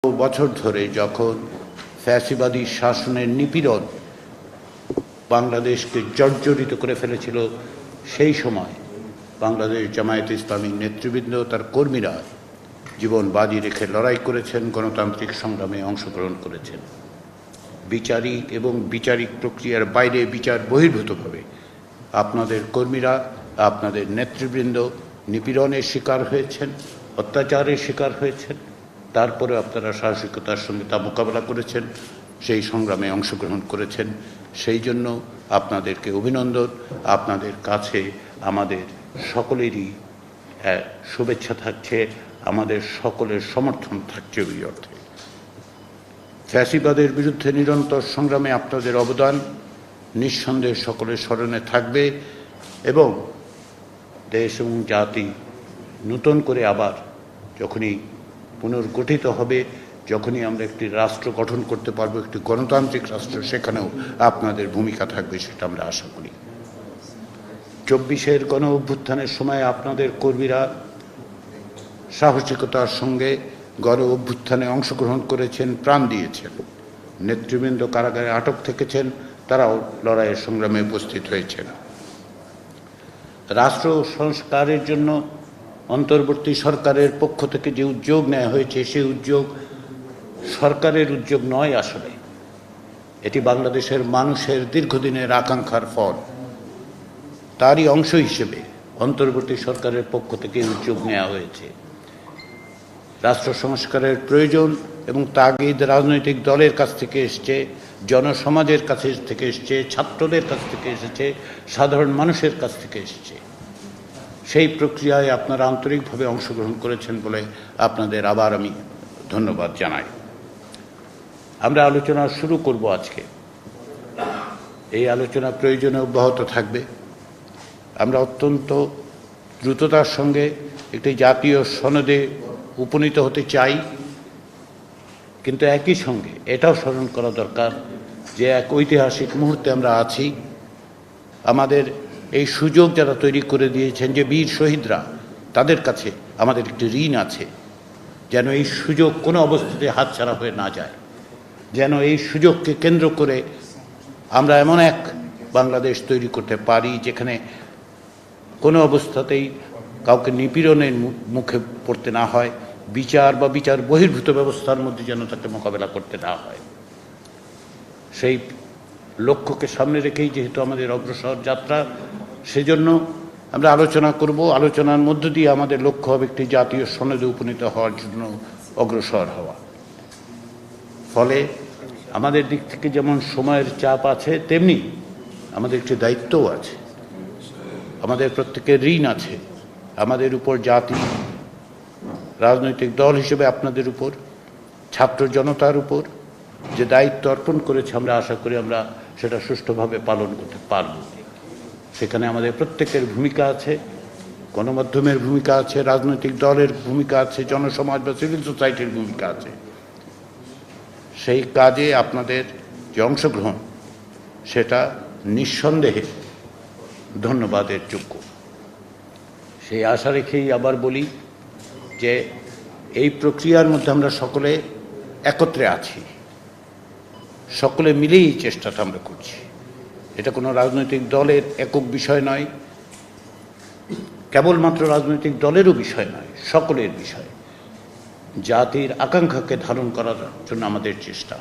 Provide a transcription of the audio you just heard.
বছর ধরে যখন ফ্যাসিবাদী শাসনের নিপীড়ন বাংলাদেশকে জর্জরিত করে ফেলেছিল, সেই সময় বাংলাদেশ জামায়াতে ইসলামীর নেতৃবৃন্দ তার কর্মীরা জীবন বাজি রেখে লড়াই করেছেন, গণতান্ত্রিক সংগ্রামে অংশগ্রহণ করেছেন। বিচারিক এবং বিচারিক প্রক্রিয়ার বাইরে বিচার বহির্ভূতভাবে আপনাদের কর্মীরা, আপনাদের নেতৃবৃন্দ নিপীড়নের শিকার হয়েছেন, অত্যাচারের শিকার হয়েছেন। তারপরে আপনারা সাহসিকতার সঙ্গে তা মোকাবেলা করেছেন, সেই সংগ্রামে অংশগ্রহণ করেছেন। সেই জন্য আপনাদেরকে অভিনন্দন। আপনাদের কাছে আমাদের সকলেরই শুভেচ্ছা থাকছে, আমাদের সকলের সমর্থন থাকছে। ওই অর্থে ফ্যাসিবাদের বিরুদ্ধে নিরন্তর সংগ্রামে আপনাদের অবদান নিঃসন্দেহে সকলের স্মরণে থাকবে এবং দেশ এবং জাতি নূতন করে আবার যখনই পুনর্গঠিত হবে, যখনই আমরা একটি রাষ্ট্র গঠন করতে পারবো, একটি গণতান্ত্রিক রাষ্ট্র, সেখানেও আপনাদের ভূমিকা থাকবে, সেটা আমরা আশা করি। 24-এর গণ অভ্যুত্থানের সময় আপনাদের কর্মীরা সাহসিকতার সঙ্গে গণ অভ্যুত্থানে অংশগ্রহণ করেছেন, প্রাণ দিয়েছেন। নেতৃবৃন্দ কারাগারে আটক থেকেছেন, তারাও লড়াইয়ের সংগ্রামে উপস্থিত হয়েছেন। রাষ্ট্র সংস্কারের জন্য অন্তর্বর্তী সরকারের পক্ষ থেকে যে উদ্যোগ নেওয়া হয়েছে, সেই উদ্যোগ সরকারের উদ্যোগ নয়, আসলে এটি বাংলাদেশের মানুষের দীর্ঘদিনের আকাঙ্ক্ষার ফল। তারই অংশ হিসেবে অন্তর্বর্তী সরকারের পক্ষ থেকে উদ্যোগ নেওয়া হয়েছে। রাষ্ট্র সংস্কারের প্রয়োজন এবং তাগিদ রাজনৈতিক দলের কাছ থেকে এসছে, জনসমাজের কাছে থেকে এসছে, ছাত্রদের কাছ থেকে এসেছে, সাধারণ মানুষের কাছ থেকে এসছে। সেই প্রক্রিয়ায় আপনারা আন্তরিকভাবে অংশগ্রহণ করেছেন বলে আপনাদের আবার আমি ধন্যবাদ জানাই। আমরা আলোচনা শুরু করব আজকে। এই আলোচনা প্রয়োজনে অব্যাহত থাকবে। আমরা অত্যন্ত দ্রুততার সঙ্গে একটি জাতীয় সনদে উপনীত হতে চাই, কিন্তু একই সঙ্গে এটাও স্মরণ করা দরকার যে এক ঐতিহাসিক মুহূর্তে আমরা আছি। আমাদের এই সুযোগ যারা তৈরি করে দিয়েছেন, যে বীর শহীদরা, তাদের কাছে আমাদের একটি ঋণ আছে, যেন এই সুযোগ কোনো অবস্থাতে হাতছাড়া হয়ে না যায়, যেন এই সুযোগকে কেন্দ্র করে আমরা এমন এক বাংলাদেশ তৈরি করতে পারি যেখানে কোনো অবস্থাতেই কাউকে নিপীড়নের মুখে পড়তে না হয়, বিচার বা বিচার বহির্ভূত ব্যবস্থার মধ্যে যেন তাকে মোকাবেলা করতে না হয়। সেই লক্ষ্যকে সামনে রেখেই যেহেতু আমাদের অগ্রসর যাত্রা, সেজন্য আমরা আলোচনা করব। আলোচনার মধ্য দিয়ে আমাদের লক্ষ্য হবে একটি জাতীয় সনদে উপনীত হওয়ার জন্য অগ্রসর হওয়া। ফলে আমাদের দিক থেকে যেমন সময়ের চাপ আছে, তেমনি আমাদের একটি দায়িত্বও আছে, আমাদের প্রত্যেকের ঋণ আছে। আমাদের উপর জাতি, রাজনৈতিক দল হিসেবে আপনাদের উপর, ছাত্র জনতার উপর যে দায়িত্ব অর্পণ করেছে, আমরা আশা করি আমরা সেটা সুষ্ঠুভাবে পালন করতে পারব। সেখানে আমাদের প্রত্যেকের ভূমিকা আছে, গণমাধ্যমের ভূমিকা আছে, রাজনৈতিক দলের ভূমিকা আছে, জনসমাজ বা সিভিল সোসাইটির ভূমিকা আছে। সেই কাজে আপনাদের যে অংশগ্রহণ, সেটা নিঃসন্দেহে ধন্যবাদের যোগ্য। সেই আশা রেখেই আবার বলি যে এই প্রক্রিয়ার মধ্যে আমরা সকলে একত্রে আছি, সকলে মিলেই এই চেষ্টাটা আমরা করছি। এটা কোনো রাজনৈতিক দলের একক বিষয় নয়, কেবলমাত্র রাজনৈতিক দলেরও বিষয় নয়, সকলের বিষয়। জাতির আকাঙ্ক্ষাকে ধারণ করার জন্য আমাদের চেষ্টা।